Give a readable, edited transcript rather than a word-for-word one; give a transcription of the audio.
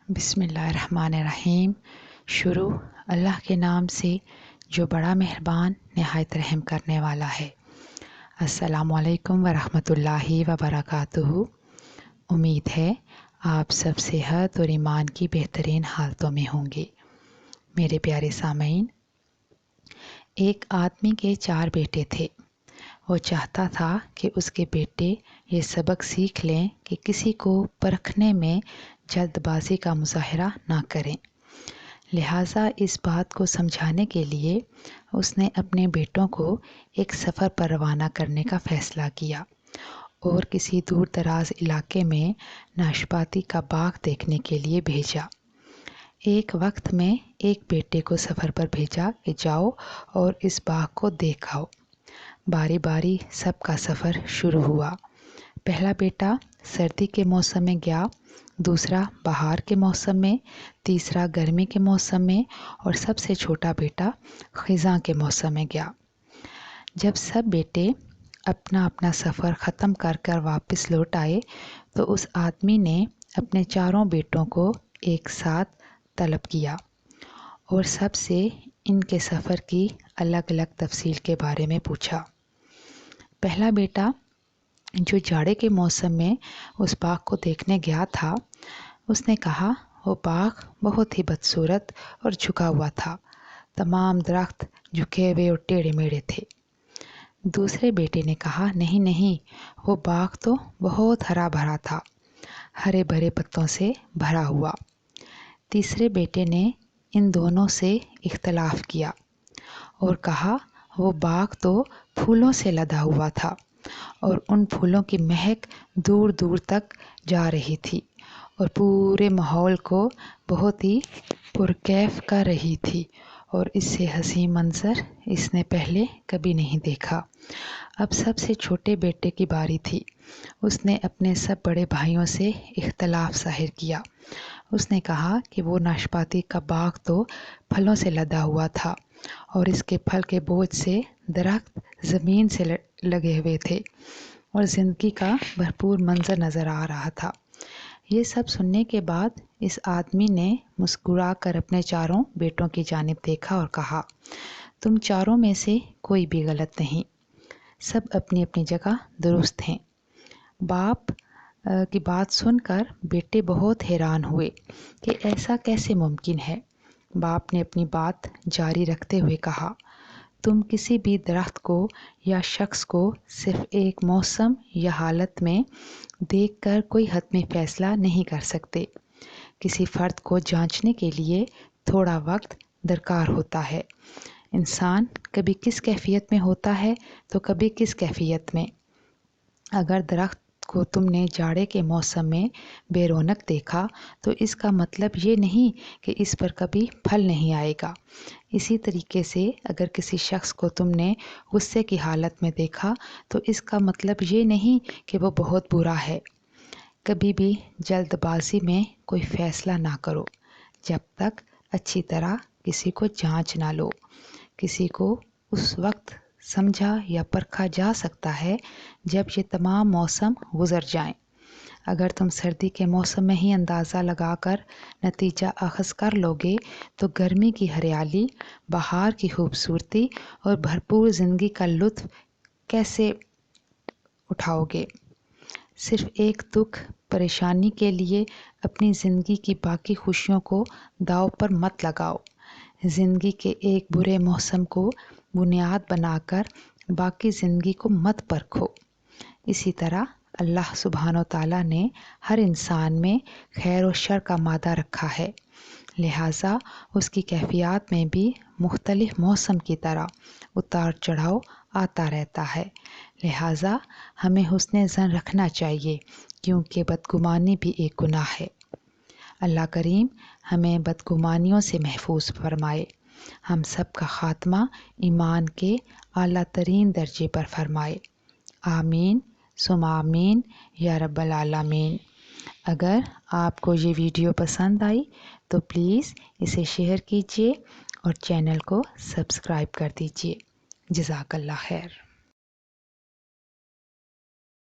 بسم اللہ الرحمن الرحیم۔ شروع اللہ کے نام سے جو بڑا مہربان نہایت رحم کرنے والا ہے۔ السلام علیکم ورحمۃ اللہ وبرکاتہ۔ امید ہے آپ سب صحت اور ایمان کی بہترین حالتوں میں ہوں گے۔ میرے پیارے سامعین، ایک آدمی کے 4 بیٹے تھے۔ وہ چاہتا تھا کہ اس کے بیٹے یہ سبق سیکھ لیں کہ کسی کو پرکھنے میں جلد بازی کا مظاہرہ نہ کریں۔ لہٰذا اس بات کو سمجھانے کے لیے اس نے اپنے بیٹوں کو ایک سفر پر روانہ کرنے کا فیصلہ کیا اور کسی دور دراز علاقے میں ناشپاتی کا باغ دیکھنے کے لیے بھیجا۔ ایک وقت میں ایک بیٹے کو سفر پر بھیجا کہ جاؤ اور اس باغ کو دیکھ آؤ۔ باری باری سب کا سفر شروع ہوا۔ پہلا بیٹا سردی کے موسم میں گیا، دوسرا بہار کے موسم میں، تیسرا گرمی کے موسم میں اور سب سے چھوٹا بیٹا خزاں کے موسم میں گیا۔ جب سب بیٹے اپنا اپنا سفر ختم کر کر واپس لوٹ آئے تو اس آدمی نے اپنے 4 بیٹوں کو ایک ساتھ طلب کیا اور سب سے ان کے سفر کی الگ الگ تفصیل کے بارے میں پوچھا۔ پہلا بیٹا جو جاڑے کے موسم میں اس باغ کو دیکھنے گیا تھا، اس نے کہا وہ باغ بہت ہی بدصورت اور جھکا ہوا تھا۔ تمام درخت جھکے ہوئے اور ٹیڑھے میڑھے تھے۔ دوسرے بیٹے نے کہا نہیں، وہ باغ تو بہت ہرا بھرا تھا، ہرے بھرے پتوں سے بھرا ہوا۔ تیسرے بیٹے نے ان دونوں سے اختلاف کیا اور کہا وہ باغ تو پھولوں سے لدا ہوا تھا اور ان پھولوں کی مہک دور دور تک جا رہی تھی اور پورے ماحول کو بہت ہی پرکیف کر رہی تھی، اور اس سے حسین منظر اس نے پہلے کبھی نہیں دیکھا۔ اب سب سے چھوٹے بیٹے کی باری تھی۔ اس نے اپنے سب بڑے بھائیوں سے اختلاف ظاہر کیا۔ اس نے کہا کہ وہ ناشپاتی کا باغ تو پھلوں سے لدا ہوا تھا اور اس کے پھل کے بوجھ سے درخت زمین سے لگے ہوئے تھے اور زندگی کا بھرپور منظر نظر آ رہا تھا۔ یہ سب سننے کے بعد اس آدمی نے مسکرا کر اپنے 4 بیٹوں کی جانب دیکھا اور کہا تم 4 میں سے کوئی بھی غلط نہیں، سب اپنی اپنی جگہ درست ہیں۔ باپ کی بات سن کر بیٹے بہت حیران ہوئے کہ ایسا کیسے ممکن ہے۔ باپ نے اپنی بات جاری رکھتے ہوئے کہا تم کسی بھی درخت کو یا شخص کو صرف ایک موسم یا حالت میں دیکھ کر کوئی حتمی فیصلہ نہیں کر سکتے۔ کسی فرد کو جانچنے کے لیے تھوڑا وقت درکار ہوتا ہے۔ انسان کبھی کس کیفیت میں ہوتا ہے تو کبھی کس کیفیت میں۔ اگر درخت کو تم نے جاڑے کے موسم میں بے رونق دیکھا تو اس کا مطلب یہ نہیں کہ اس پر کبھی پھل نہیں آئے گا۔ اسی طریقے سے اگر کسی شخص کو تم نے غصے کی حالت میں دیکھا تو اس کا مطلب یہ نہیں کہ وہ بہت برا ہے۔ کبھی بھی جلد بازی میں کوئی فیصلہ نہ کرو جب تک اچھی طرح کسی کو جانچ نہ لو۔ کسی کو اس وقت سمجھا یا پرکھا جا سکتا ہے جب یہ تمام موسم گزر جائیں۔ اگر تم سردی کے موسم میں ہی اندازہ لگا کر نتیجہ اخذ کر لوگے تو گرمی کی ہریالی، بہار کی خوبصورتی اور بھرپور زندگی کا لطف کیسے اٹھاؤ گے؟ صرف ایک دکھ پریشانی کے لیے اپنی زندگی کی باقی خوشیوں کو داؤ پر مت لگاؤ۔ زندگی کے ایک برے موسم کو بنیاد بنا کر باقی زندگی کو مت پرکھو۔ اسی طرح اللہ سبحانہ و تعالیٰ نے ہر انسان میں خیر و شر کا مادہ رکھا ہے، لہٰذا اس کی کیفیات میں بھی مختلف موسم کی طرح اتار چڑھاؤ آتا رہتا ہے۔ لہٰذا ہمیں حسن ظن رکھنا چاہیے کیونکہ بدگمانی بھی ایک گناہ ہے۔ اللہ کریم ہمیں بدگمانیوں سے محفوظ فرمائے۔ ہم سب کا خاتمہ ایمان کے اعلیٰ ترین درجے پر فرمائے۔ آمین ثم آمین یا رب العالمین۔ اگر آپ کو یہ ویڈیو پسند آئی تو پلیز اسے شیئر کیجیے اور چینل کو سبسکرائب کر دیجیے۔ جزاک اللہ خیر۔